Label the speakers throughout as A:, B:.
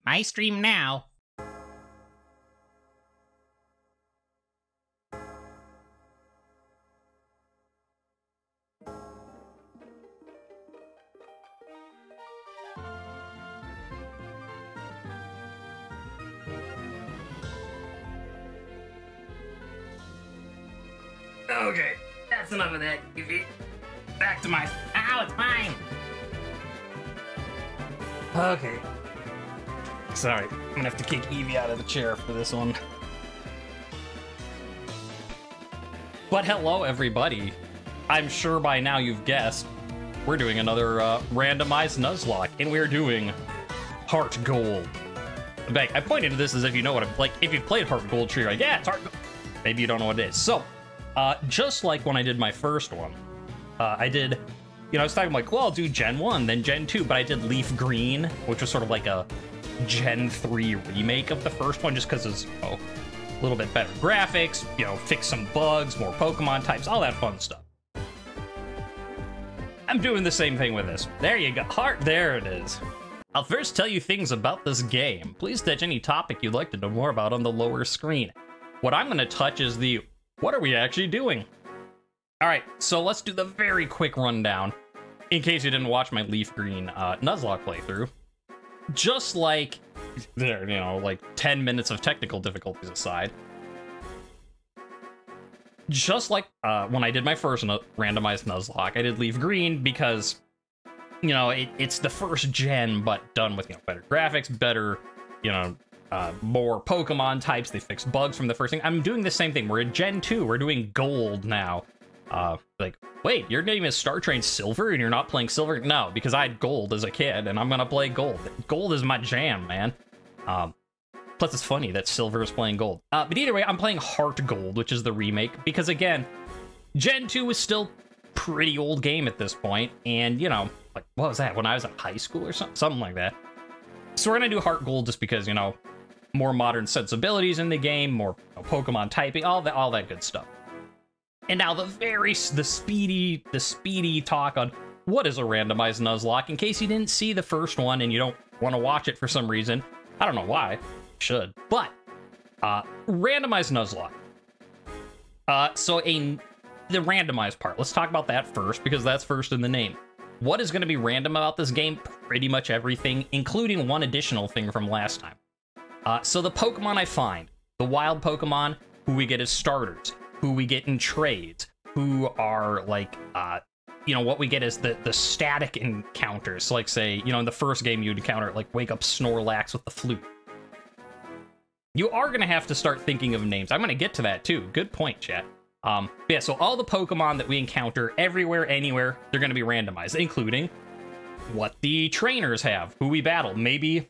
A: My stream now.
B: Okay, that's enough of that, Goofy. Back to my...
A: Ow, it's mine.
B: Okay. Sorry, I'm gonna have to kick Eevee out of the chair for this one. But hello, everybody. I'm sure by now you've guessed, we're doing another randomized Nuzlocke, and we're doing HeartGold. I pointed to this as if you know what I'm... Like, if you've played HeartGold, you're like, yeah, it's HeartGold. Maybe you don't know what it is. So, just like when I did my first one, I did, you know, I was talking like, well, I'll do Gen 1, then Gen 2, but I did Leaf Green, which was sort of like a Gen 3 remake of the first one, just because it's, a little bit better graphics, you know, fix some bugs, more Pokemon types, all that fun stuff. I'm doing the same thing with this. There you go. There it is. I'll first tell you things about this game. Please touch any topic you'd like to know more about on the lower screen. What I'm going to touch is the, what are we actually doing? All right, so let's do the very quick rundown, in case you didn't watch my Leaf Green Nuzlocke playthrough. Just like, there, you know, like 10 minutes of technical difficulties aside. Just like when I did my first randomized Nuzlocke, I did Leaf Green because, you know, it's the first gen, but done with, you know, better graphics, better, you know, more Pokemon types. They fixed bugs from the first thing. I'm doing the same thing. We're in Gen 2. We're doing Gold now. Like, wait, your name is StarTrain Silver and you're not playing Silver? No, because I had Gold as a kid and I'm gonna play Gold. Gold is my jam, man. Plus it's funny that Silver is playing Gold. But either way, I'm playing HeartGold, which is the remake, because again, Gen 2 is still pretty old game at this point, and you know, like, what was that, when I was in high school or something like that? So we're gonna do HeartGold just because, you know, more modern sensibilities in the game, more, you know, Pokemon typing, all that good stuff. And now the speedy talk on what is a randomized Nuzlocke, in case you didn't see the first one and you don't want to watch it for some reason. I don't know why. Should. But randomized Nuzlocke. The randomized part. Let's talk about that first, because that's first in the name. What is going to be random about this game? Pretty much everything, including one additional thing from last time. So the Pokemon I find, the wild Pokemon, who we get as starters, who we get in trades, who are like, you know, what we get is the static encounters. So like, say, you know, in the first game you'd encounter, like, wake up Snorlax with the flute. You are going to have to start thinking of names. I'm going to get to that too. Good point, chat. Yeah, so all the Pokemon that we encounter everywhere, anywhere, they're going to be randomized, including what the trainers have, who we battle. Maybe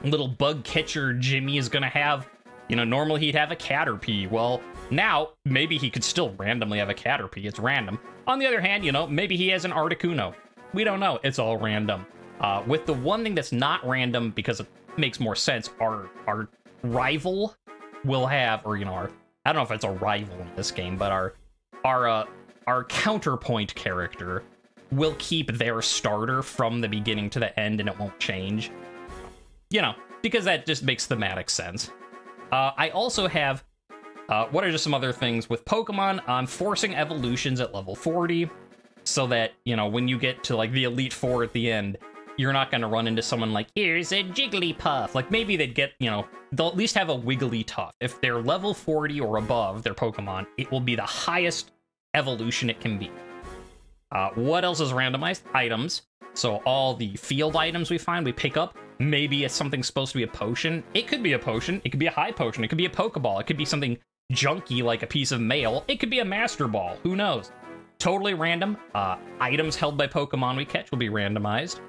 B: little bug catcher Jimmy is going to have, you know, normally he'd have a Caterpie. Well, now, maybe he could still randomly have a Caterpie. It's random. On the other hand, you know, maybe he has an Articuno. We don't know. It's all random. With the one thing that's not random, because it makes more sense, our rival will have, or, you know, I don't know if it's a rival in this game, but our counterpoint character will keep their starter from the beginning to the end, and it won't change. You know, because that just makes thematic sense. I also have, what are just some other things with Pokemon? I'm forcing evolutions at level 40, so that, you know, when you get to, like, the Elite Four at the end, you're not going to run into someone like, here's a Jigglypuff. Like, maybe they'd get, you know, they'll at least have a Wigglytuff. If they're level 40 or above, their Pokemon, it will be the highest evolution it can be. What else is randomized? Items. So all the field items we find, we pick up. Maybe it's something supposed to be a potion. It could be a potion. It could be a high potion. It could be a Pokeball. It could be something junky like a piece of mail. It could be a Master Ball. Who knows? Totally random. Items held by Pokemon we catch will be randomized.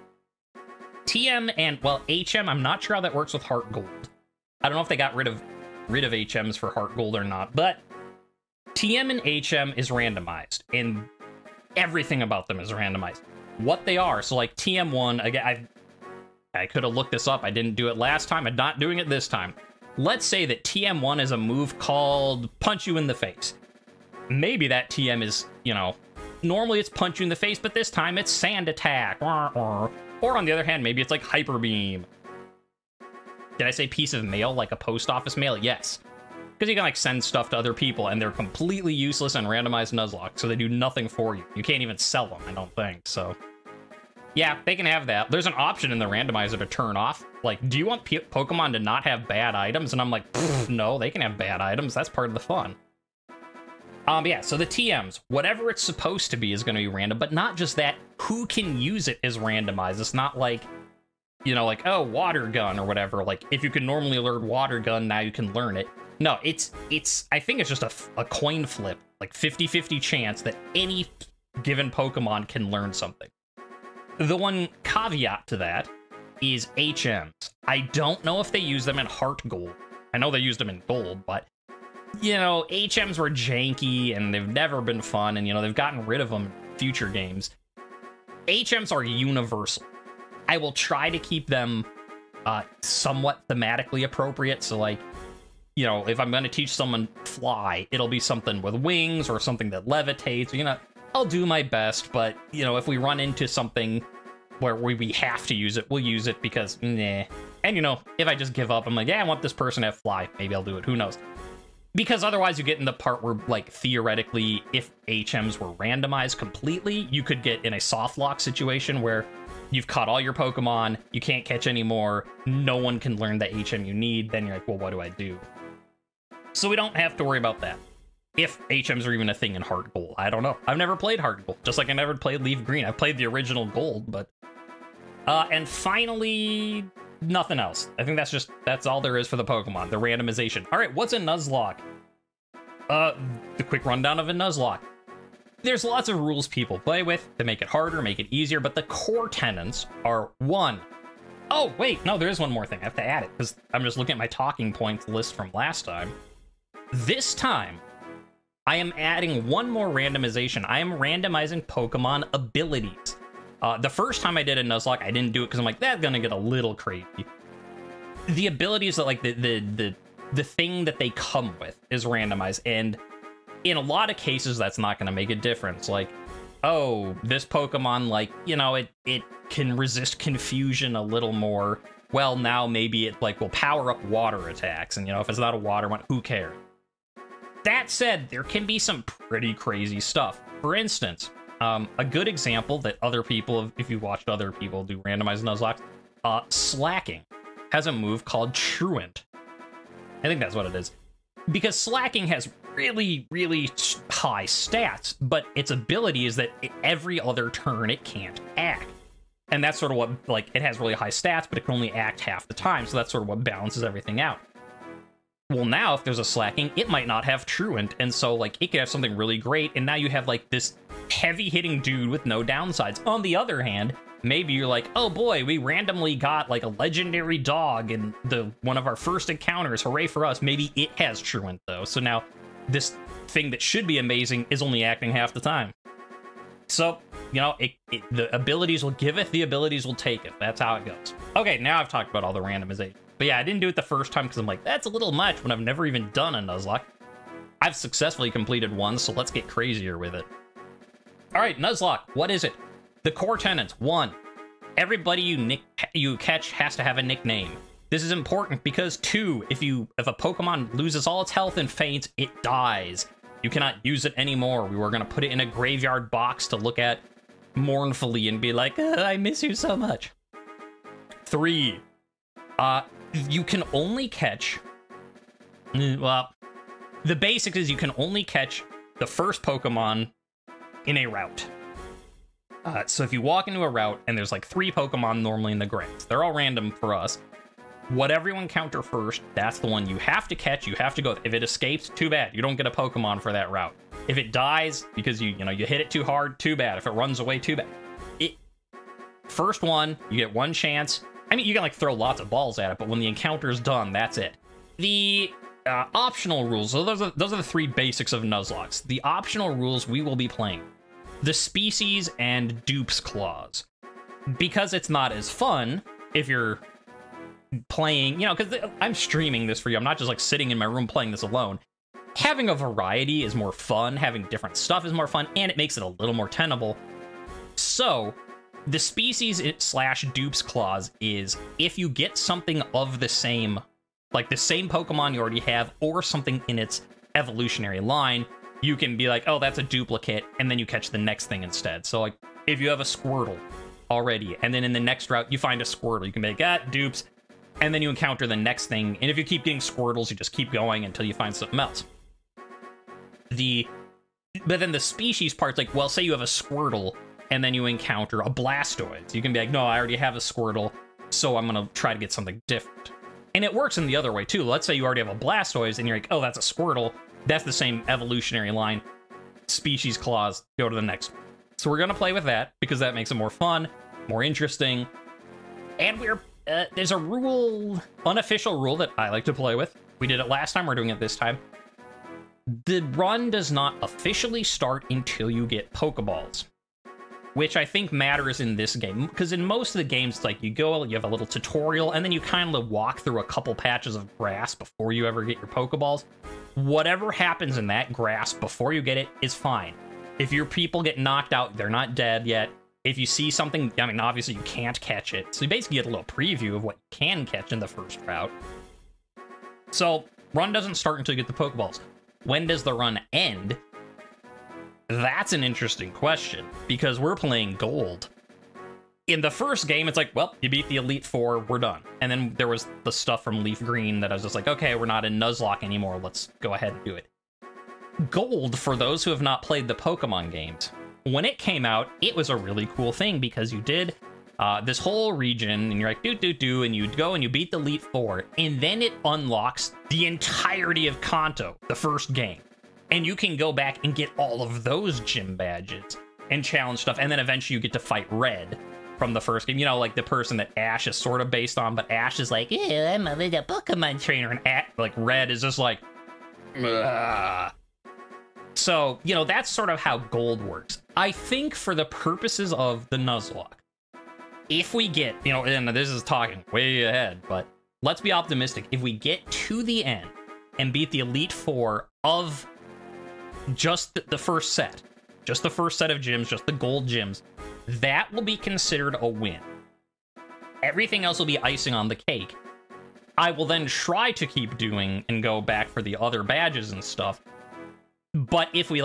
B: TM and, well, HM, I'm not sure how that works with HeartGold. I don't know if they got rid of HMs for HeartGold or not, but TM and HM is randomized, and everything about them is randomized. What they are, so like TM1, again, I could have looked this up. I didn't do it last time. I'm not doing it this time. Let's say that TM1 is a move called Punch You in the Face. Maybe that TM is, you know, normally it's Punch You in the Face, but this time it's Sand Attack. Or on the other hand, maybe it's like Hyper Beam. did I say piece of mail, like a post office mail? Yes. Because you can, like, send stuff to other people, and they're completely useless in Randomized Nuzlocke, so they do nothing for you. You can't even sell them, I don't think, so... Yeah, they can have that. There's an option in the randomizer to turn off. Like, do you want Pokemon to not have bad items? And I'm like, no, they can have bad items. That's part of the fun. Yeah, so the TMs, whatever it's supposed to be is going to be random, but not just that. Who can use it is randomized. It's not like, you know, like, oh, water gun or whatever. Like, if you can normally learn water gun, now you can learn it. No, it's I think it's just a coin flip, like 50-50 chance that any given Pokemon can learn something. The one caveat to that is HMs. I don't know if they use them in HeartGold. I know they used them in Gold, but, you know, HMs were janky, and they've never been fun, and, you know, they've gotten rid of them in future games. HMs are universal. I will try to keep them somewhat thematically appropriate, so, like, you know, if I'm going to teach someone fly, it'll be something with wings or something that levitates, you know, I'll do my best, but, you know, if we run into something where we have to use it, we'll use it because, nah. And, you know, if I just give up, I'm like, yeah, I want this person to have fly. Maybe I'll do it. Who knows? Because otherwise you get in the part where, like, theoretically, if HMs were randomized completely, you could get in a softlock situation where you've caught all your Pokemon, you can't catch any more, no one can learn the HM you need, then you're like, well, what do I do? So we don't have to worry about that. If HMs are even a thing in HeartGold, I don't know. I've never played HeartGold, just like I never played Leaf Green. I've played the original Gold, but... and finally, nothing else. I think that's all there is for the Pokemon, the randomization. All right, what's a Nuzlocke? The quick rundown of a Nuzlocke. There's lots of rules people play with to make it harder, make it easier, but the core tenets are 1. Oh, wait, no, there is one more thing. I have to add it, because I'm just looking at my talking points list from last time. This time, I am adding one more randomization. I am randomizing Pokemon abilities. The first time I did a Nuzlocke, I didn't do it because I'm like, that's gonna get a little crazy. The abilities that, like, the thing that they come with is randomized, and in a lot of cases, that's not gonna make a difference. Like, oh, this Pokemon, like, you know, it can resist confusion a little more. Well, now maybe it, like, will power up water attacks, and, you know, if it's not a water one, who cares? That said, there can be some pretty crazy stuff. For instance, a good example that other people, if you watched other people do randomized Nuzlocke, Slacking has a move called Truant. I think that's what it is. Because Slacking has really, really high stats, but its ability is that every other turn it can't act. And that's sort of what, like, it has really high stats, but it can only act half the time, so that's sort of what balances everything out. Well, now, if there's a Slacking, it might not have Truant, and so, like, it could have something really great, and now you have, like, this heavy-hitting dude with no downsides. On the other hand, maybe you're like, oh boy, we randomly got, like, a legendary dog in one of our first encounters, hooray for us. Maybe it has Truant, though, so now this thing that should be amazing is only acting half the time. So, you know, the abilities will give it, the abilities will take it. That's how it goes. Okay, now I've talked about all the randomization. But yeah, I didn't do it the first time because I'm like, that's a little much when I've never even done a Nuzlocke. I've successfully completed one, so let's get crazier with it. All right, Nuzlocke, what is it? The core tenets. 1, everybody you catch has to have a nickname. This is important because 2, if a Pokemon loses all its health and faints, it dies. You cannot use it anymore. We were going to put it in a graveyard box to look at mournfully and be like, I miss you so much. 3, you can only catch... Well, the basics is you can only catch the first Pokemon in a route. So if you walk into a route and there's like 3 Pokemon normally in the grass, they're all random for us. Whatever you encounter first, that's the one you have to catch, you have to go. If it escapes, too bad. You don't get a Pokemon for that route. If it dies because you hit it too hard, too bad. If it runs away, too bad. First one, you get 1 chance. I mean, you can, like, throw lots of balls at it, but when the encounter's done, that's it. The optional rules, so those are the 3 basics of Nuzlocks. The optional rules we will be playing: the species and dupes clause. Because it's not as fun if you're playing, you know, because I'm streaming this for you. I'm not just, like, sitting in my room playing this alone. Having a variety is more fun. Having different stuff is more fun, and it makes it a little more tenable. So, The species slash dupes clause is if you get something of the same, like the same Pokemon you already have, or something in its evolutionary line, you can be like, oh, that's a duplicate, and then you catch the next thing instead. So, like, if you have a Squirtle already, and then in the next route, you find a Squirtle, you can make that dupes, and then you encounter the next thing, and if you keep getting Squirtles, you just keep going until you find something else. But then the species part's like, well, say you have a Squirtle, and then you encounter a Blastoise. You can be like, no, I already have a Squirtle, so I'm gonna try to get something different. And it works in the other way, too. Let's say you already have a Blastoise, and you're like, oh, that's a Squirtle. That's the same evolutionary line. Species clause, go to the next one. So we're gonna play with that, because that makes it more fun, more interesting. And there's a rule, unofficial rule that I like to play with. We did it last time, we're doing it this time. The run does not officially start until you get Pokeballs, which I think matters in this game, because in most of the games, it's like you go, you have a little tutorial, and then you kind of walk through a couple patches of grass before you ever get your Pokeballs. Whatever happens in that grass before you get it is fine. If your people get knocked out, they're not dead yet. If you see something, I mean, obviously you can't catch it, so you basically get a little preview of what you can catch in the first route. So, run doesn't start until you get the Pokeballs. When does the run end? That's an interesting question, because we're playing Gold. In the first game, it's like, well, you beat the Elite Four, we're done. And then there was the stuff from Leaf Green that I was just like, okay, we're not in Nuzlocke anymore, let's go ahead and do it. Gold, for those who have not played the Pokemon games, when it came out, it was a really cool thing, because you did this whole region, and you're like, do, and you'd go and you beat the Elite Four, and then it unlocks the entirety of Kanto, the first game. And you can go back and get all of those gym badges and challenge stuff, and then eventually you get to fight Red from the first game. You know, like the person that Ash is sort of based on, but Ash is like, yeah, I'm a little Pokemon trainer, and like Red is just like, ugh. So, you know, that's sort of how Gold works. I think for the purposes of the Nuzlocke, if we get, you know, and this is talking way ahead, but let's be optimistic. If we get to the end and beat the Elite Four of just the first set, just the first set of gyms, just the gold gyms, that will be considered a win. Everything else will be icing on the cake. I will then try to keep doing and go back for the other badges and stuff. But if we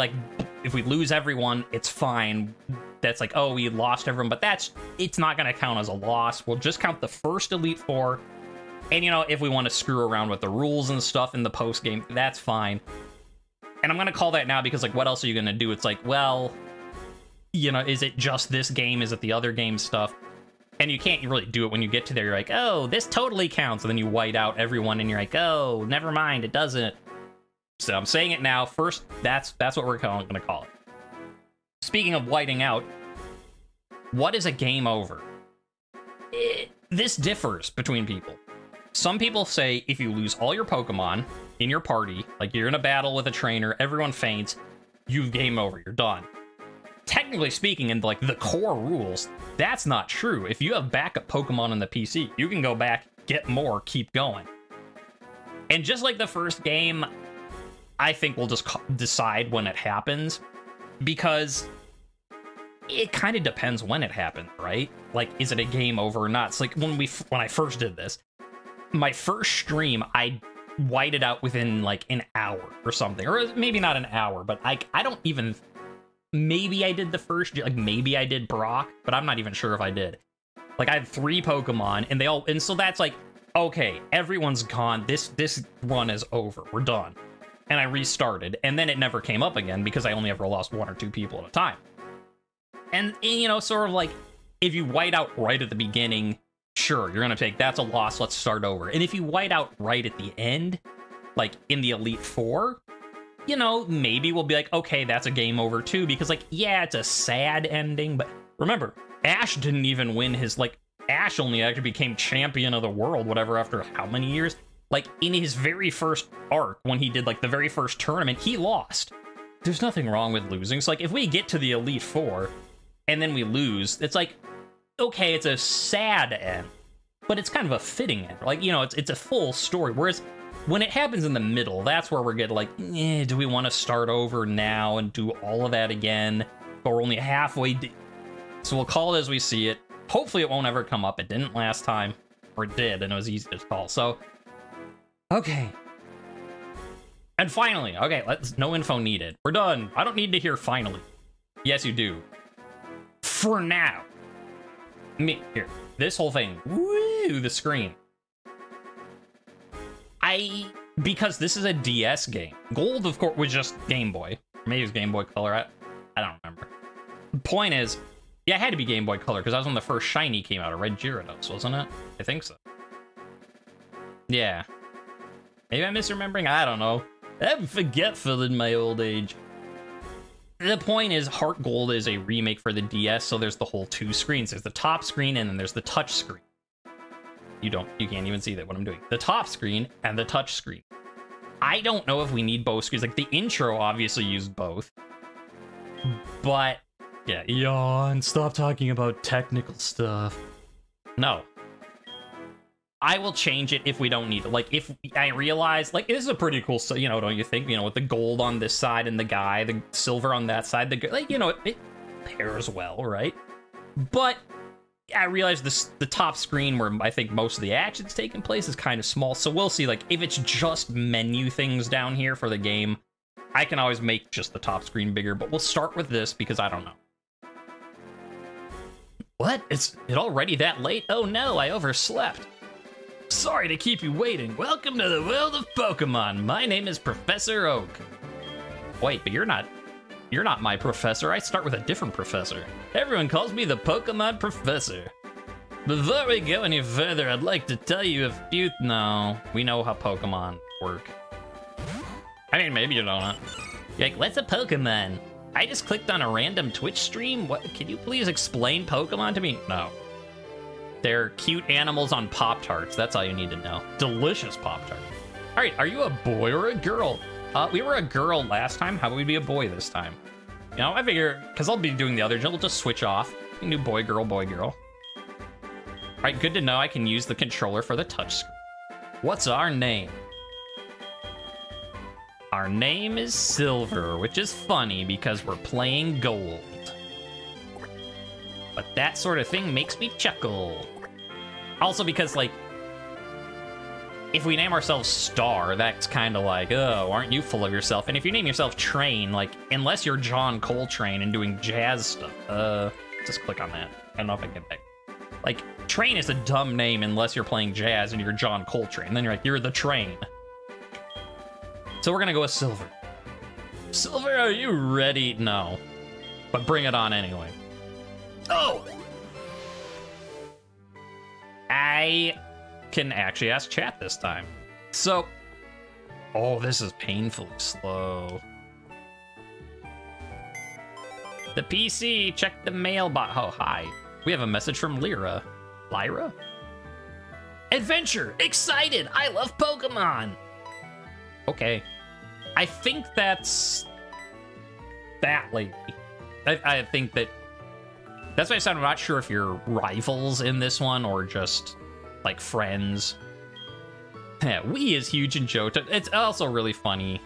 B: lose everyone, it's fine. That's like, oh, we lost everyone, but it's not going to count as a loss. We'll just count the first Elite Four. And, you know, if we want to screw around with the rules and stuff in the post game, that's fine. And I'm going to call that now because, like, what else are you going to do? It's like, well, you know, is it just this game? Is it the other game stuff? And you can't really do it when you get to there. You're like, oh, this totally counts. And then you white out everyone and you're like, oh, never mind, it doesn't. So I'm saying it now. First, that's what we're going to call it. Speaking of whiting out, what is a game over? This differs between people. Some people say if you lose all your Pokemon in your party, like you're in a battle with a trainer, everyone faints, you've game over, you're done. Technically speaking, in like the core rules, that's not true. If you have backup Pokemon in the PC, you can go back, get more, keep going. And just like the first game, I think we'll just decide when it happens, because it kind of depends when it happened, right? Like, is it a game over or not? It's like when I first did this, my first stream, I whited out within like an hour or something, or maybe not an hour, but I don't even, maybe I did the first, like maybe I did Brock, but I'm not even sure if I did. Like I had 3 Pokemon and so that's like, okay, everyone's gone. This run is over. We're done. And I restarted, and then it never came up again because I only ever lost 1 or 2 people at a time. And, you know, sort of like, if you white out right at the beginning, sure, you're gonna take, that's a loss, let's start over. And if you white out right at the end, like in the Elite Four, you know, maybe we'll be like, okay, that's a game over too, because like, yeah, it's a sad ending, but remember, Ash didn't even win his, like, Ash only actually became champion of the world, whatever, after how many years? Like, in his very first arc, when he did, like, the very first tournament, he lost. There's nothing wrong with losing. So, like, if we get to the Elite Four, and then we lose, it's like, okay, it's a sad end, but it's kind of a fitting end. Like, you know, it's a full story. Whereas, when it happens in the middle, that's where we're getting, like, do we want to start over now and do all of that again? But we're only halfway... So we'll call it as we see it. Hopefully it won't ever come up. It didn't last time. Or it did, and it was easy to call. So, okay. And finally, okay, no info needed. We're done. I don't need to hear finally. Yes, you do. For now. Here, this whole thing. Woo, the screen. Because this is a DS game. Gold, of course, was just Game Boy. Maybe it was Game Boy Color. I don't remember. The point is, yeah, it had to be Game Boy Color because that was when the first Shiny came out, a Red Gyarados, wasn't it? I think so. Yeah. Maybe I'm misremembering? I don't know. I'm forgetful in my old age. The point is, HeartGold is a remake for the DS, so there's the whole two screens. There's the top screen, and then there's the touch screen. You can't even see that, what I'm doing. The top screen and the touch screen. I don't know if we need both screens. Like, the intro obviously used both. But, yeah, yawn, stop talking about technical stuff. No. I will change it if we don't need it. Like, if I realize, like, this is a pretty cool, you know, don't you think? You know, with the gold on this side and the silver on that side, like, you know, it pairs well, right? But I realize the top screen where I think most of the action's taking place is kind of small, so we'll see. Like, if it's just menu things down here for the game, I can always make just the top screen bigger, but we'll start with this because I don't know. What? Is it already that late? Oh no, I overslept. Sorry to keep you waiting. Welcome to the world of Pokemon. My name is Professor Oak. Wait, but you're not my professor. I start with a different professor. Everyone calls me the Pokemon Professor. Before we go any further, I'd like to tell you a few... No, we know how Pokemon work. I mean, maybe you don't. You're like, what's a Pokemon? I just clicked on a random Twitch stream. What? Can you please explain Pokemon to me? No. They're cute animals on Pop-Tarts. That's all you need to know. Delicious Pop-Tart. All right, are you a boy or a girl? We were a girl last time. How about we be a boy this time? You know, I figure, because I'll be doing the other, we'll just switch off. We can do boy, girl, boy, girl. All right, good to know I can use the controller for the touch screen. What's our name? Our name is Silver, which is funny because we're playing Gold. But that sort of thing makes me chuckle. Also because, like, if we name ourselves Star, that's kind of like, oh, aren't you full of yourself? And if you name yourself Train, like, unless you're John Coltrane and doing jazz stuff, just click on that. I don't know if I can pick. Like, Train is a dumb name unless you're playing jazz and you're John Coltrane. Then you're like, you're the Train. So we're gonna go with Silver. Silver, are you ready? No. But bring it on anyway. Oh! I can actually ask chat this time. So, oh, this is painfully slow. The PC, check the mailbox. Oh, hi. We have a message from Lyra. Lyra? Adventure! Excited! I love Pokemon! Okay. I think that's that lady. I think that... That's why I said I'm not sure if you're rivals in this one or just, like, friends. Yeah, Wii is huge in Johto. It's also really funny.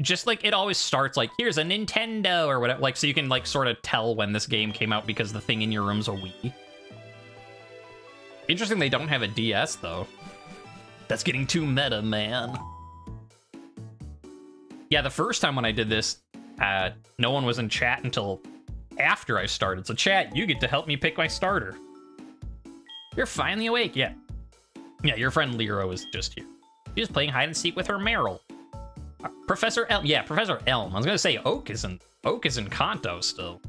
B: Just, like, it always starts, like, here's a Nintendo or whatever. Like, so you can, like, sort of tell when this game came out because the thing in your room's a Wii. Interesting they don't have a DS, though. That's getting too meta, man. Yeah, the first time when I did this, no one was in chat until after I started. So chat, you get to help me pick my starter. You're finally awake, yeah. Yeah, your friend Lyra is just here. She's playing hide and seek with her Meryl. Professor Elm, yeah, Professor Elm. I was gonna say Oak is in Kanto still.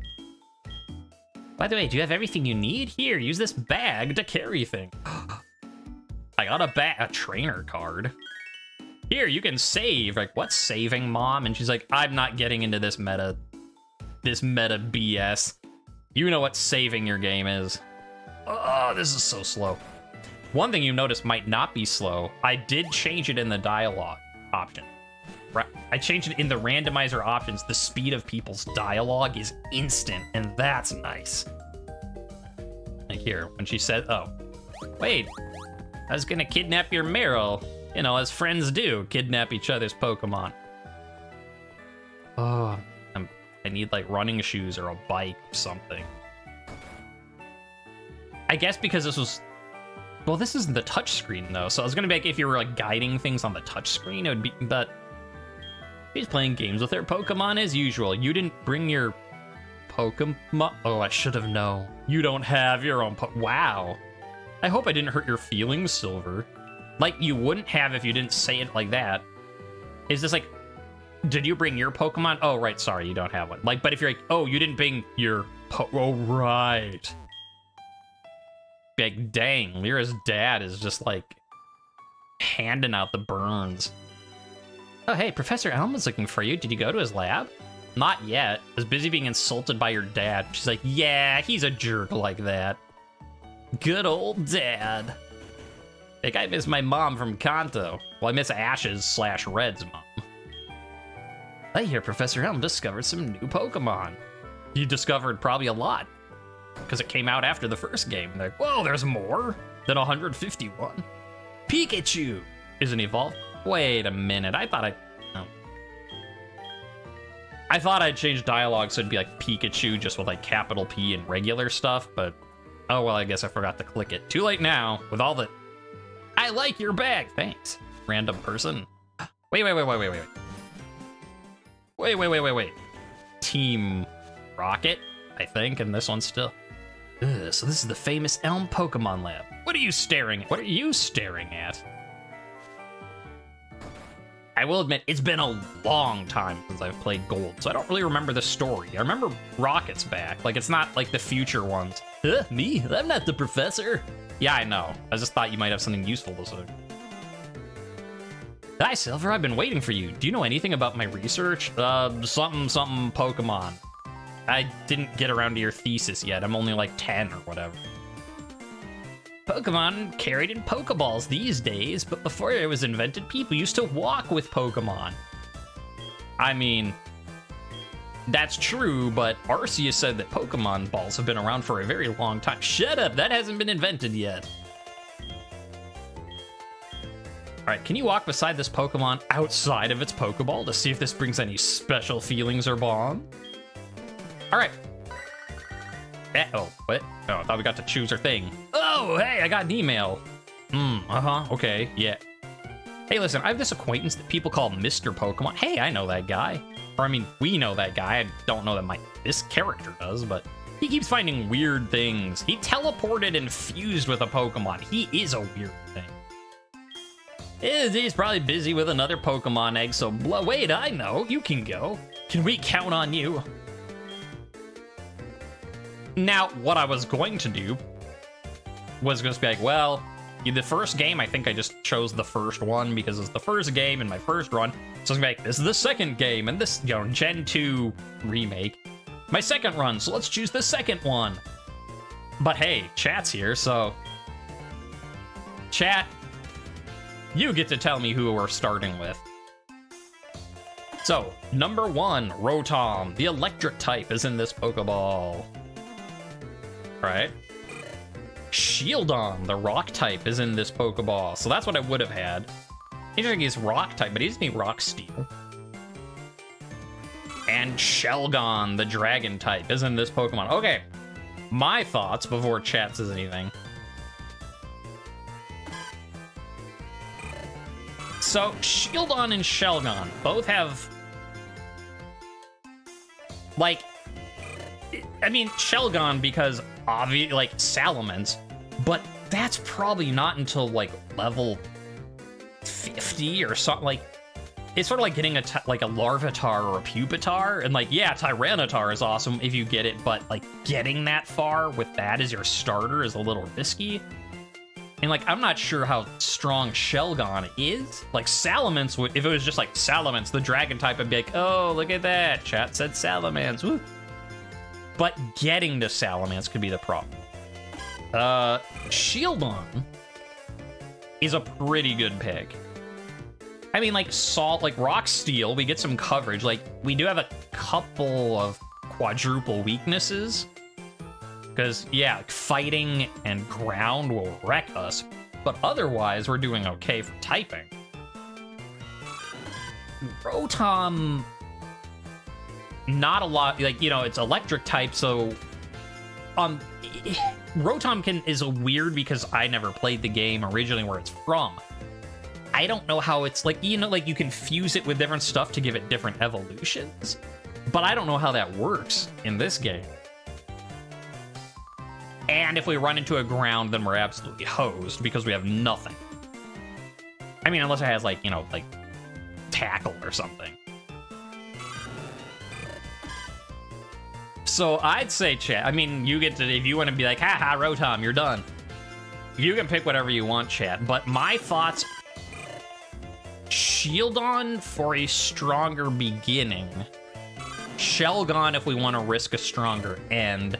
B: By the way, do you have everything you need? Here, use this bag to carry things. I got a trainer card. Here, you can save. Like, what's saving, Mom? And she's like, I'm not getting into this meta BS. You know what saving your game is. Oh, this is so slow. One thing you notice might not be slow. I did change it in the dialogue option. I changed it in the randomizer options. The speed of people's dialogue is instant, and that's nice. Like here, when she said, oh, wait, I was gonna kidnap your Meryl. You know, as friends do, kidnap each other's Pokemon. Oh, I need like running shoes or a bike or something. I guess because this was... Well, this isn't the touchscreen, though. So I was going to be like, if you were, like, guiding things on the touchscreen, it would be... But he's playing games with their Pokemon as usual. You didn't bring your Pokemon... Oh, I should have known. You don't have your own Wow. I hope I didn't hurt your feelings, Silver. Like, you wouldn't have if you didn't say it like that. Is this like... Did you bring your Pokemon? Oh, right, sorry, you don't have one. Like, but if you're like, oh, you didn't bring your... Oh, right. Like, dang, Lyra's dad is just, like, handing out the burns. Oh, hey, Professor Elm was looking for you. Did you go to his lab? Not yet. I was busy being insulted by your dad. She's like, yeah, he's a jerk like that. Good old dad. Like, I miss my mom from Kanto. Well, I miss Ash's/Red's mom. I hear Professor Elm discovered some new Pokemon. He discovered probably a lot. Because it came out after the first game. And they're like, whoa, there's more than 151. Pikachu isn't evolved. Wait a minute. I thought I'd change dialogue so it'd be like Pikachu just with like capital P and regular stuff, but oh well, I guess I forgot to click it. Too late now with all the... I like your bag. Thanks, random person. Wait. Team Rocket, I think, and this one still. Ugh, so this is the famous Elm Pokemon Lab. What are you staring at? What are you staring at? I will admit, it's been a long time since I've played Gold, so I don't really remember the story. I remember Rocket's back. Like, it's not like the future ones. Me? I'm not the professor. Yeah, I know. I just thought you might have something useful to say. Hi, Silver. I've been waiting for you. Do you know anything about my research? Something Pokemon. I didn't get around to your thesis yet. I'm only like 10 or whatever. Pokemon carried in pokeballs these days, but before it was invented, people used to walk with Pokemon. I mean, that's true, but Arceus said that Pokemon balls have been around for a very long time. Shut up, that hasn't been invented yet. All right, can you walk beside this Pokemon outside of its Pokeball to see if this brings any special feelings or bond? All right. Oh, what? Oh, I thought we got to choose our thing. Oh, hey, I got an email. Okay, yeah. Hey, listen, I have this acquaintance that people call Mr. Pokemon. Hey, I know that guy. Or, I mean, we know that guy. I don't know that this character does, but he keeps finding weird things. He teleported and fused with a Pokemon. He is a weird thing. He's probably busy with another Pokemon egg, so wait, I know. You can go. Can we count on you? Now, what I was going to do was just be like, well, the first game, I think I just chose the first one because it's the first game in my first run. So I'm like, this is the second game, and this, Gen 2 remake. My second run, so let's choose the second one. But hey, chat's here, so... Chat, you get to tell me who we're starting with. So, number 1, Rotom. The electric type is in this Pokeball. Right? Shieldon, the rock type, is in this Pokeball. So that's what I would have had. He's rock type, but he doesn't need rock steel. And Shelgon, the dragon type, is in this Pokemon. Okay, my thoughts before chat says anything. So Shieldon and Shelgon both have, like, I mean, Shelgon because like Salamence, but that's probably not until like level 50 or something. Like, it's sort of like getting a Larvitar or a Pupitar, and like, yeah, Tyranitar is awesome if you get it, but like getting that far with that as your starter is a little risky. And like, I'm not sure how strong Shelgon is. Like Salamence would, if it was just like Salamence, the dragon type, I'd be like, oh, look at that, chat said Salamence, woo. But getting to Salamence could be the problem. Shieldon is a pretty good pick. I mean, like Rock Steel, we get some coverage. Like, we do have a couple of quadruple weaknesses. Because, yeah, fighting and ground will wreck us. But otherwise, we're doing okay for typing. Rotom... not a lot, like, it's electric type, so Rotom is weird because I never played the game originally where it's from. I don't know how it's like, you know, like you can fuse it with different stuff to give it different evolutions, but I don't know how that works in this game. And if we run into a ground, then we're absolutely hosed because we have nothing. I mean, unless it has like, you know, like tackle or something. So I'd say, chat, I mean, you get to, if you want to be like, haha, Rotom, you're done. You can pick whatever you want, chat. But my thoughts, Shieldon for a stronger beginning. Shelgon if we want to risk a stronger end.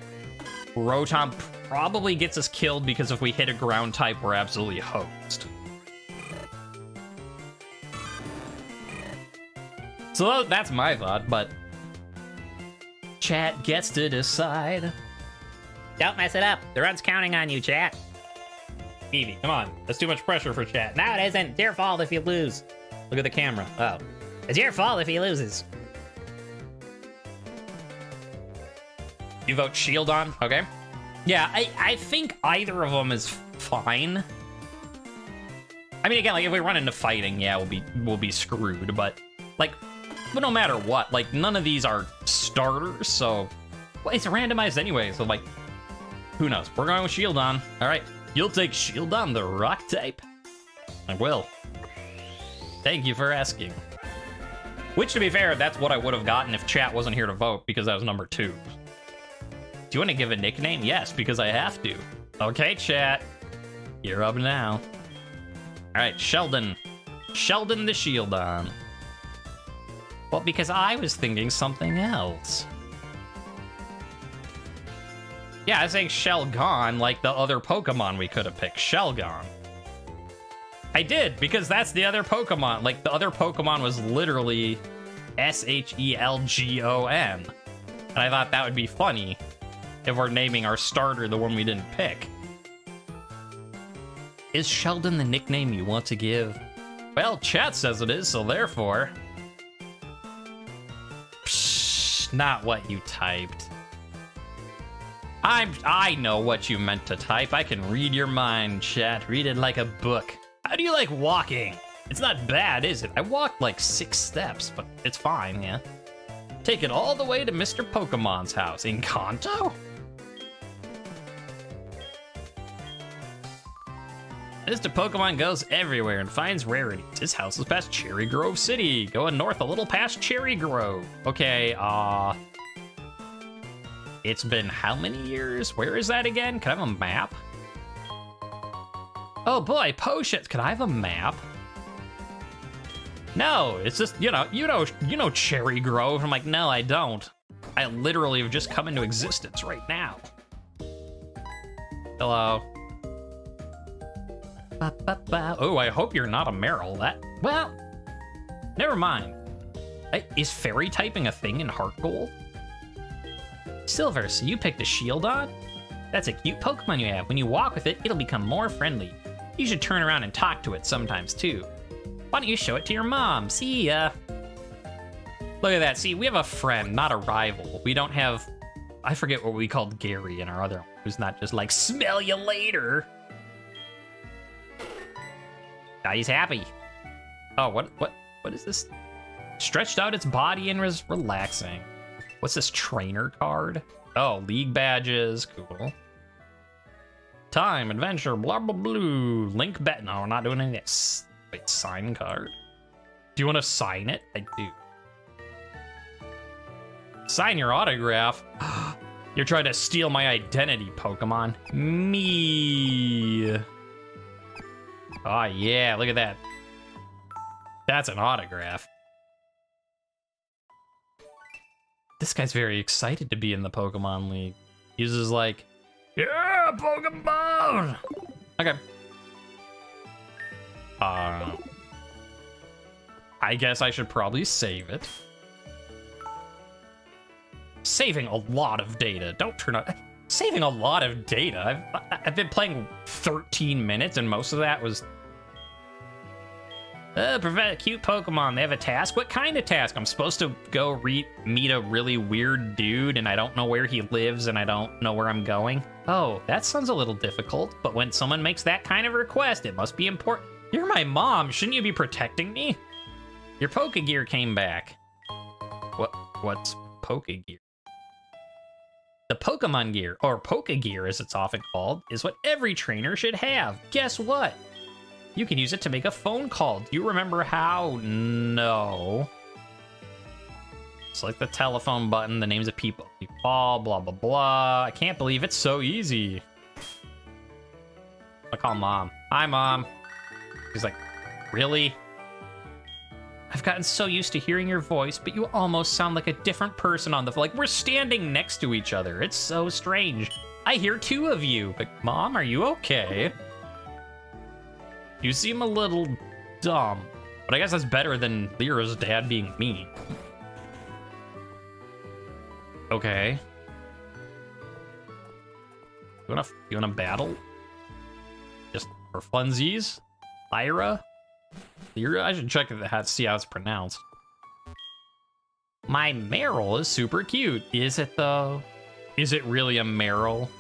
B: Rotom probably gets us killed because if we hit a ground type, we're absolutely hosed. So that's my thought, but chat gets to decide.
A: Don't mess it up. The run's counting on you, chat.
B: Evie, come on. That's too much pressure for chat.
A: No, it isn't. It's your fault if you lose.
B: Look at the camera. Oh.
A: It's your fault if he loses.
B: You vote Shieldon? Okay. Yeah, I think either of them is fine. I mean, again, like, if we run into fighting, yeah, we'll be screwed, but, like, but no matter what, like, none of these are starters, so, well, it's randomized anyway, so, like, who knows? We're going with Shieldon. All right, you'll take Shieldon, the rock type? I will. Thank you for asking. Which, to be fair, that's what I would have gotten if chat wasn't here to vote, because that was number 2. Do you want to give a nickname? Yes, because I have to. Okay, chat. You're up now. All right, Sheldon. Sheldon the Shieldon. Well, because I was thinking something else. Yeah, I was saying Shelgon, like the other Pokemon we could have picked. Shelgon. I did, because that's the other Pokemon. Like, the other Pokemon was literally Shelgon. And I thought that would be funny if we're naming our starter the one we didn't pick. Is Sheldon the nickname you want to give? Well, chat says it is, so therefore... Psh, not what you typed. I know what you meant to type. I can read your mind, chat. Read it like a book. How do you like walking? It's not bad, is it? I walked like 6 steps, but it's fine, yeah. Take it all the way to Mr. Pokemon's house in Kanto? Mr. Pokemon goes everywhere and finds rarities. His house is past Cherry Grove City. Going north a little past Cherry Grove. Okay, it's been how many years? Where is that again? Can I have a map? Oh boy, potions. Can I have a map? No, it's just, you know Cherry Grove. I'm like, no, I don't. I literally have just come into existence right now. Hello. Oh, I hope you're not a Meryl. Well, never mind. Is fairy typing a thing in HeartGold? Silver, so you picked a Shieldon? That's a cute Pokemon you have. When you walk with it, it'll become more friendly. You should turn around and talk to it sometimes, too. Why don't you show it to your mom? See ya. Look at that. See, we have a friend, not a rival. We don't have... I forget what we called Gary in our other one, who's not just like, smell you later. Now he's happy. Oh, what is this? Stretched out its body and was relaxing. What's this trainer card? Oh, league badges. Cool. Time, adventure, blah, blah, blue. Link bet. No, we're not doing any of this. Wait, sign card. Do you want to sign it? I do. Sign your autograph. You're trying to steal my identity, Pokemon. Me. Oh, yeah, look at that. That's an autograph. This guy's very excited to be in the Pokemon League. He's just like, yeah, Pokemon! Okay. I guess I should probably save it. Saving a lot of data. Don't turn on... Saving a lot of data. I've been playing 13 minutes and most of that was... Prevent a cute Pokemon. They have a task? What kind of task? I'm supposed to go meet a really weird dude, and I don't know where he lives, and I don't know where I'm going. Oh, that sounds a little difficult, but when someone makes that kind of request, it must be important. You're my mom. Shouldn't you be protecting me? Your Pokegear came back. What's Pokegear? The Pokemon Gear, or Pokegear as it's often called, is what every trainer should have. Guess what? You can use it to make a phone call. Do you remember how? No. Select the telephone button, the names of people you call, blah, blah, blah. I can't believe it's so easy. I'll call Mom. Hi, Mom. She's like, really? I've gotten so used to hearing your voice, but you almost sound like a different person on the phone. Like, we're standing next to each other. It's so strange. I hear two of you, but Mom, are you okay? You seem a little dumb, but I guess that's better than Lyra's dad being mean. Okay. You wanna battle? Just for funsies? Lyra? I should check how to see how it's pronounced. My Meryl is super cute. Is it though? Is it really a Meryl?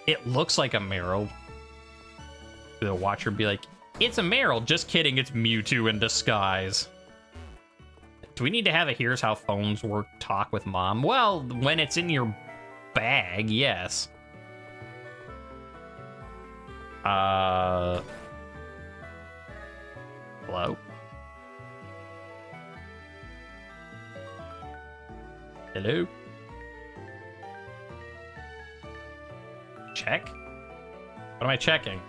B: It looks like a Meryl. The watcher be like, it's a Meryl. Just kidding, it's Mewtwo in disguise. Do we need to have a here's how phones work talk with Mom? Well, when it's in your bag, yes. Hello? Hello? Check? What am I checking?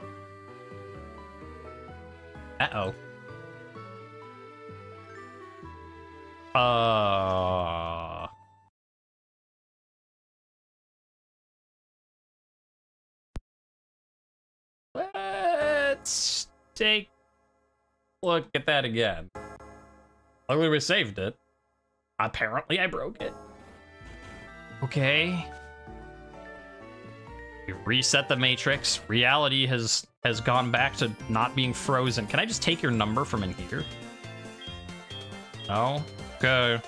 B: Uh-oh. Let's take a look at that again. Luckily we saved it. Apparently I broke it. Okay. We reset the matrix. Reality has gone back to not being frozen. Can I just take your number from in here? No? Okay.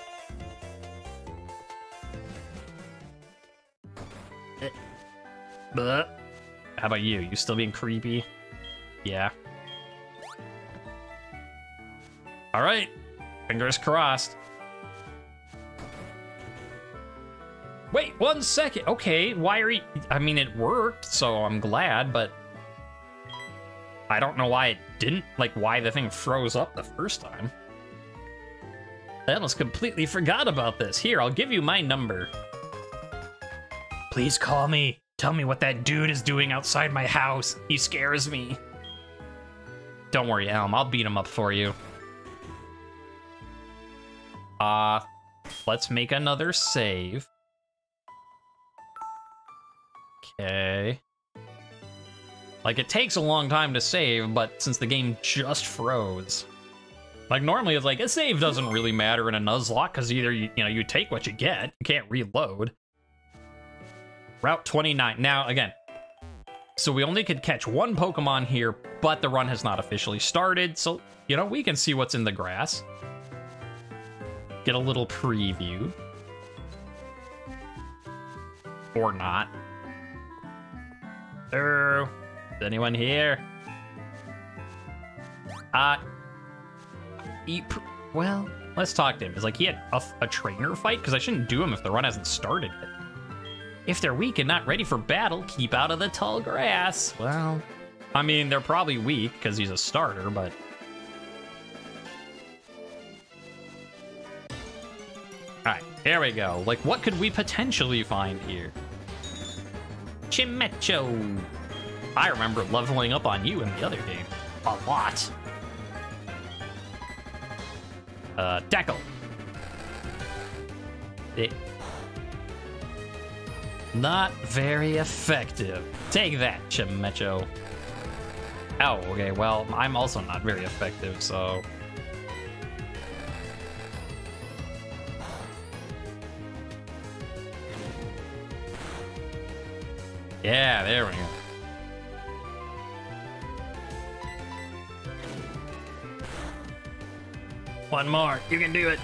B: How about you? You still being creepy? Yeah. All right. Fingers crossed. Wait, 1 second. Okay, why are you... I mean, it worked, so I'm glad, but... I don't know why it didn't... Like, why the thing froze up the first time. I almost completely forgot about this. Here, I'll give you my number. Please call me. Tell me what that dude is doing outside my house. He scares me. Don't worry, Elm. I'll beat him up for you. Let's make another save. Okay. Like, it takes a long time to save, but since the game just froze. Like, normally it's like, a save doesn't really matter in a Nuzlocke, because either, you know, you take what you get, you can't reload. Route 29. Now, again, so we only could catch one Pokemon here, but the run has not officially started, so, you know, we can see what's in the grass. Get a little preview. Or not. Hello? Is anyone here? Well, let's talk to him. Is like he had a trainer fight? Because I shouldn't do him if the run hasn't started yet. If they're weak and not ready for battle, keep out of the tall grass. Well, I mean, they're probably weak because he's a starter, but... Alright, here we go. Like, what could we potentially find here? Chimecho. I remember leveling up on you in the other game. A lot. Deckle. Not very effective. Take that, Chimecho. Oh, okay, well, I'm also not very effective, so... Yeah, there we go. One more. You can do it.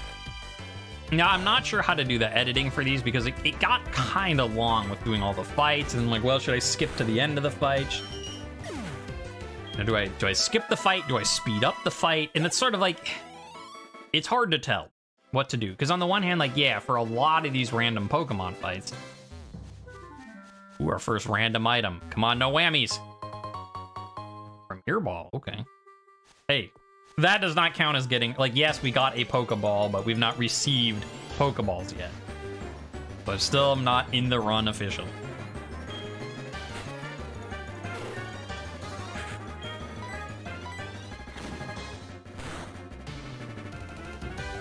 B: Now, I'm not sure how to do the editing for these because it got kind of long with doing all the fights. And I'm like, well, should I skip to the end of the fight? Now, do I skip the fight? Do I speed up the fight? And it's sort of like, it's hard to tell what to do. Because on the one hand, like, yeah, for a lot of these random Pokemon fights. Ooh, our first random item. Come on, no whammies. From Earball, okay. Hey, that does not count as getting, like, yes, we got a Pokeball, but we've not received Pokeballs yet. But still, I'm not in the run officially.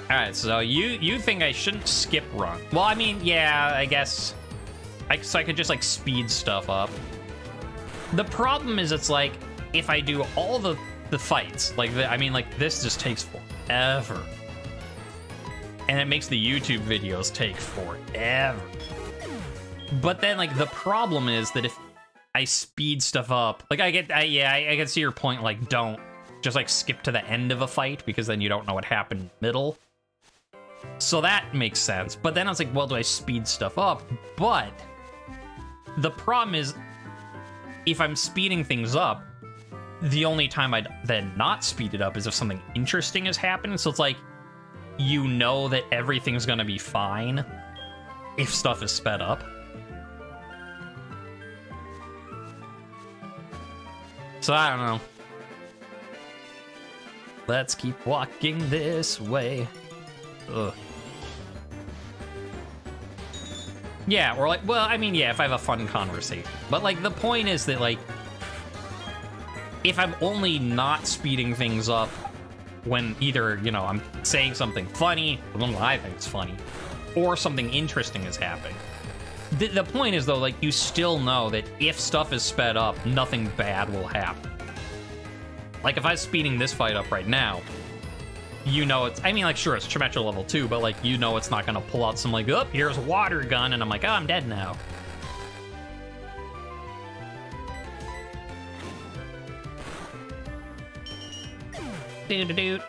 B: Alright, so you think I shouldn't skip run. Well, I mean, yeah, I guess. So I could just, like, speed stuff up. The problem is, it's like, if I do all the fights, like, I mean, like, this just takes forever. And it makes the YouTube videos take forever. But then, like, the problem is that if I speed stuff up, like, I can see your point, like, don't just, like, skip to the end of a fight, because then you don't know what happened in the middle. So that makes sense. But then I was like, well, do I speed stuff up? But the problem is, if I'm speeding things up, the only time I'd then not speed it up is if something interesting has happened. So it's like, you know that everything's gonna be fine if stuff is sped up. So I don't know. Let's keep walking this way. Ugh. Yeah, or like, well, I mean, yeah, if I have a fun conversation. But, like, the point is that, like, if I'm only not speeding things up when either, you know, I'm saying something funny, or something I think is funny, or something interesting is happening. The point is, though, like, you still know that if stuff is sped up, nothing bad will happen. Like, if I was speeding this fight up right now, you know it's, I mean, like, sure, it's Chimetra level 2, but, like, you know it's not gonna pull out some, like, oh, here's a water gun, and I'm like, oh, I'm dead now. Doo-doo-doo.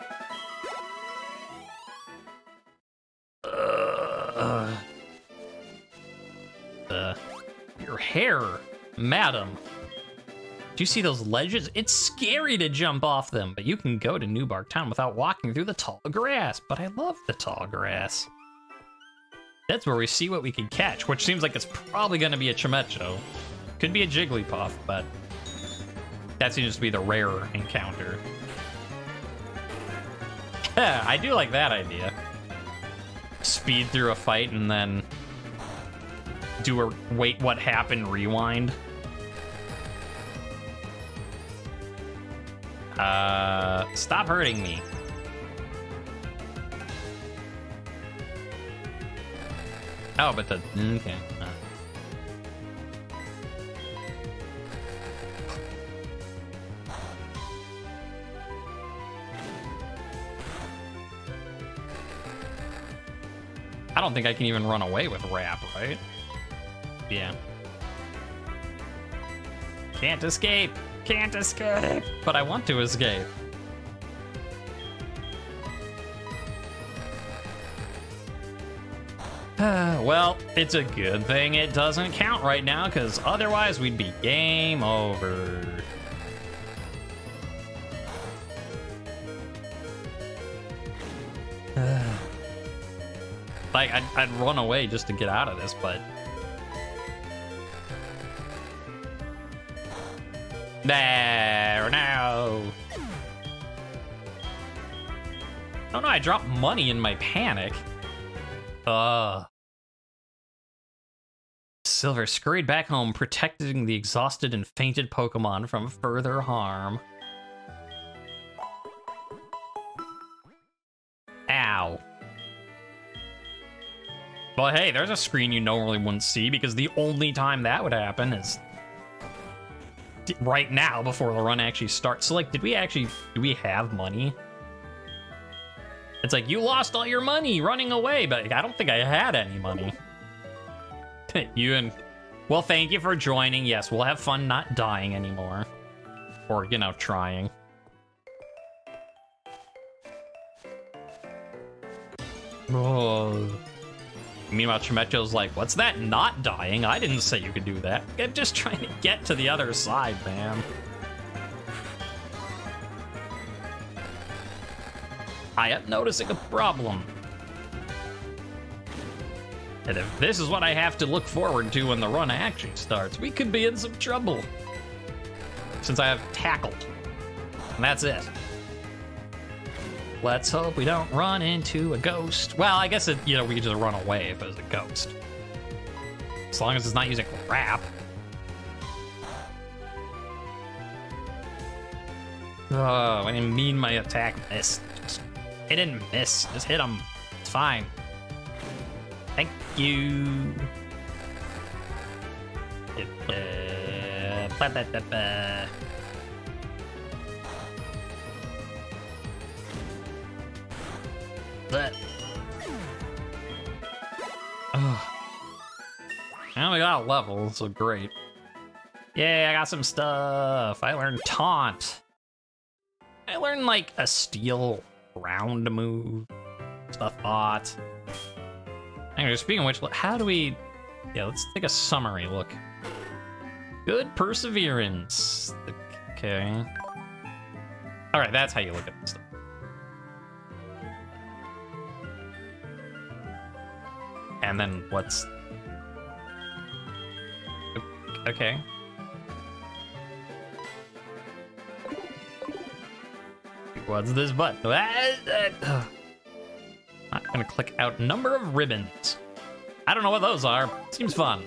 B: Your hair, madam. Do you see those ledges? It's scary to jump off them, but you can go to Newbark Town without walking through the tall grass. But I love the tall grass. That's where we see what we can catch, which seems like it's probably going to be a Chimecho. Could be a Jigglypuff, but that seems to be the rarer encounter. Yeah, I do like that idea. Speed through a fight and then do a wait what happened rewind. Stop hurting me. Oh, but the, okay. I don't think I can even run away with Rap, right? Yeah. Can't escape. Can't escape. But I want to escape. Well, it's a good thing it doesn't count right now, because otherwise we'd be game over. Like, I'd run away just to get out of this, but... There, no! Oh no, I dropped money in my panic. Silver scurried back home, protecting the exhausted and fainted Pokemon from further harm. Ow. But hey, there's a screen you normally wouldn't see, because the only time that would happen is right now before the run actually starts. So, like, do we have money? It's like, you lost all your money running away, but I don't think I had any money. Well, thank you for joining. Yes, we'll have fun not dying anymore. Or, you know, trying. Oh. Meanwhile, Chimecho's like, what's that not dying? I didn't say you could do that. I'm just trying to get to the other side, man. I am noticing a problem. And if this is what I have to look forward to when the run actually starts, we could be in some trouble. Since I have Tackle. And that's it. Let's hope we don't run into a ghost. Well, I guess, we could just run away if it was a ghost. As long as it's not using crap. Oh, I didn't mean my attack missed. It didn't miss. Just hit him. It's fine. Thank you. Now we got a level, so great. Yay, I got some stuff. I learned Taunt. I learned, like, a steel round move. Stuff bot. Anyway, speaking of which, how do we... Yeah, let's take a summary look. Good perseverance. Okay. Alright, that's how you look at this stuff. And then what's... Okay. What's this button? I'm not gonna click out number of ribbons. I don't know what those are. Seems fun.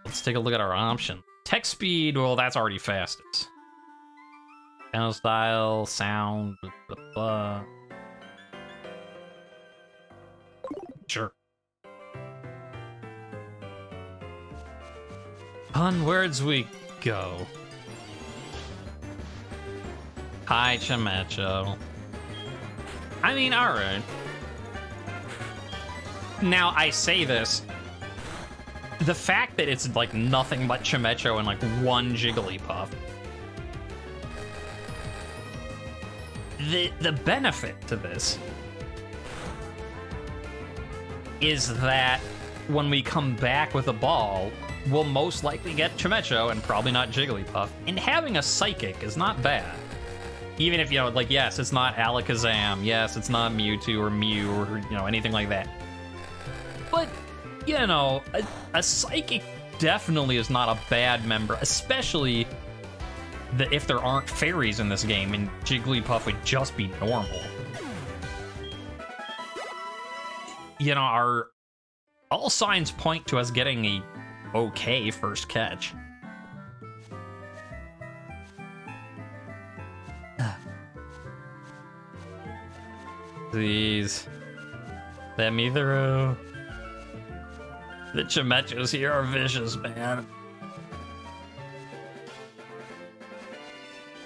B: Let's take a look at our options. Text speed, well, that's already fastest. Channel style, sound, blah, blah, blah. Sure. Onwards we go. Hi, Chimecho. I mean, alright. Now, I say this. The fact that it's, like, nothing but Chimecho and, like, one Jigglypuff. The benefit to this is that when we come back with a ball, we'll most likely get Chimecho and probably not Jigglypuff. And having a Psychic is not bad. Even if, like, yes, it's not Alakazam, yes, it's not Mewtwo or Mew or, anything like that. But, a Psychic definitely is not a bad member, especially if there aren't fairies in this game and Jigglypuff would just be normal. All signs point to us getting a okay first catch. Please. Let me through. The Chimechos here are vicious, man.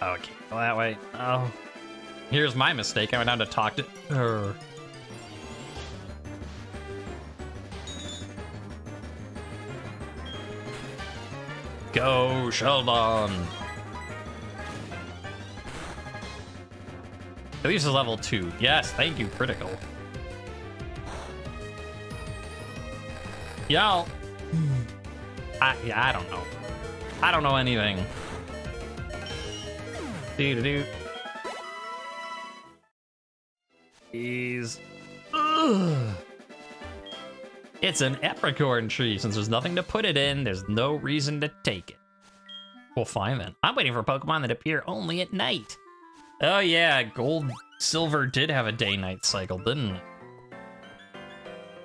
B: Okay, go that way. Oh. Here's my mistake. I went down to talk to her. Go, Sheldon. At least it's level 2. Yes, thank you, critical. Y'all. I don't know. I don't know anything. Do-do-do. Jeez. It's an apricorn tree. Since there's nothing to put it in, there's no reason to take it. Well, fine then. I'm waiting for Pokemon that appear only at night. Oh yeah, Gold, Silver did have a day-night cycle, didn't it?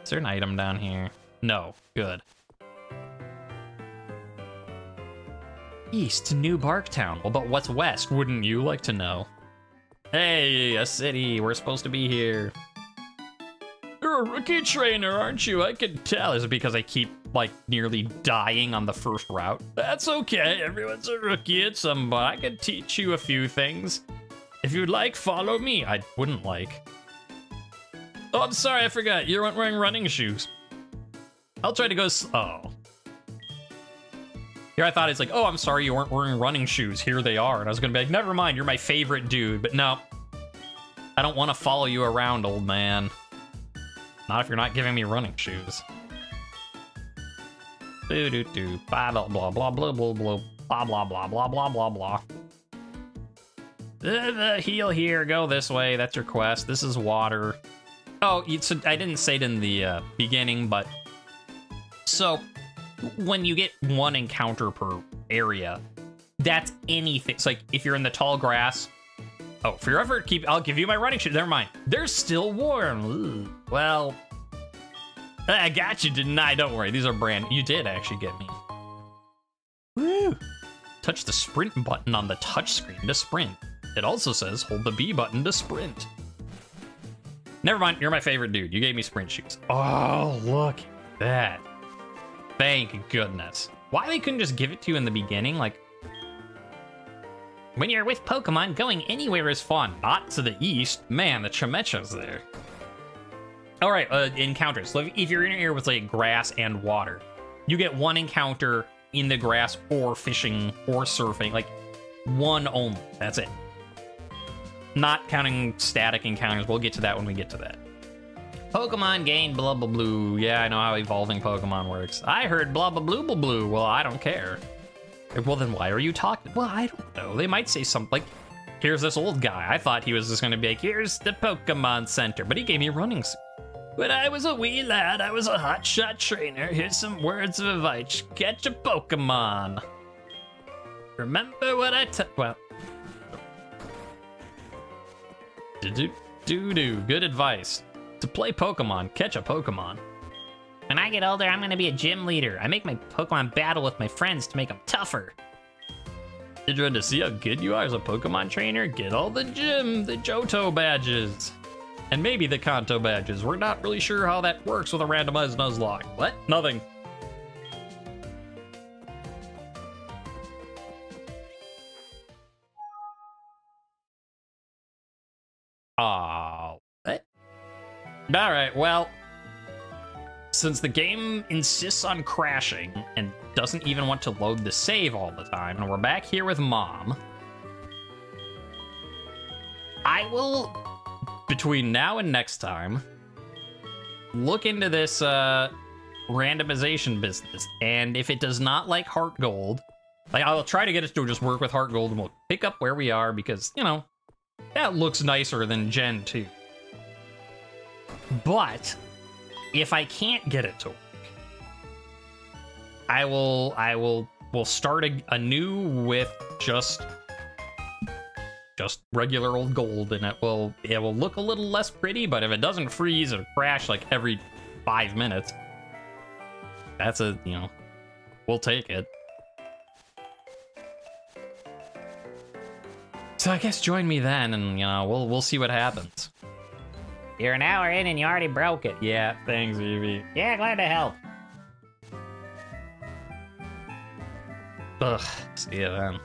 B: Is there an item down here? No. Good. East to New Barktown. Well, but what's west? Wouldn't you like to know? Hey, a city. We're supposed to be here. You're a rookie trainer, aren't you? I can tell. Is it because I keep, like, nearly dying on the first route? That's okay. Everyone's a rookie at some point. I can teach you a few things. If you'd like, follow me. I wouldn't like. Oh, I'm sorry. I forgot. You weren't wearing running shoes. I'll try to go oh. Here I thought it's like, oh, I'm sorry you weren't wearing running shoes. Here they are. And I was going to be like, never mind. You're my favorite dude. But no. I don't want to follow you around, old man. Not if you're not giving me running shoes. Do-do-do, blah blah blah blah blah blah blah blah blah blah blah blah blah blah. The heal here, go this way. That's your quest. This is water. Oh, I didn't say it in the beginning, but so when you get one encounter per area, that's anything. It's like if you're in the tall grass. Oh, for your effort, I'll give you my running shoes. Never mind. They're still warm. Ooh. Well, I got you, didn't I? Don't worry. These are brand. You did actually get me. Woo! Touch the sprint button on the touchscreen to sprint. It also says hold the B button to sprint. Never mind. You're my favorite dude. You gave me sprint shoes. Oh, look at that. Thank goodness. Why they couldn't just give it to you in the beginning? Like, when you're with Pokemon, going anywhere is fun. Not to the east. Man, the Chimecha's there. All right, encounters. So if you're in here with like grass and water, you get one encounter in the grass or fishing or surfing. Like, one only. That's it. Not counting static encounters. We'll get to that when we get to that. Pokemon gain blah blah blue. Yeah, I know how evolving Pokemon works. I heard blah blah blue blah blue. Well, I don't care. Well, then why are you talking? Well, I don't know. They might say something like, here's this old guy. I thought he was just going to be like, here's the Pokemon Center. But he gave me a running suit. When I was a wee lad, I was a hotshot trainer. Here's some words of advice. Catch a Pokemon. Remember what I well. Do-do-do-do. Good advice. To play Pokemon, catch a Pokemon.
A: When I get older, I'm gonna be a gym leader. I make my Pokemon battle with my friends to make them tougher.
B: Did you want to see how good you are as a Pokemon trainer? Get all the Johto badges. And maybe the Kanto badges. We're not really sure how that works with a randomized Nuzlocke. What? Nothing. Oh, what? All right, well, since the game insists on crashing and doesn't even want to load the save all the time, and we're back here with Mom, I will, between now and next time, look into this randomization business. And if it does not like HeartGold, like, I'll try to get it to just work with HeartGold, and we'll pick up where we are because, you know, that looks nicer than Gen 2. But if I can't get it to work, we'll start anew with just regular old gold, and it will look a little less pretty. But if it doesn't freeze or crash like every 5 minutes, that's a, you know, we'll take it. So I guess join me then, and you know, we'll see what happens.
A: You're an hour in and you already broke it.
B: Yeah, thanks, Evie.
A: Yeah, glad to help.
B: Ugh, see you then.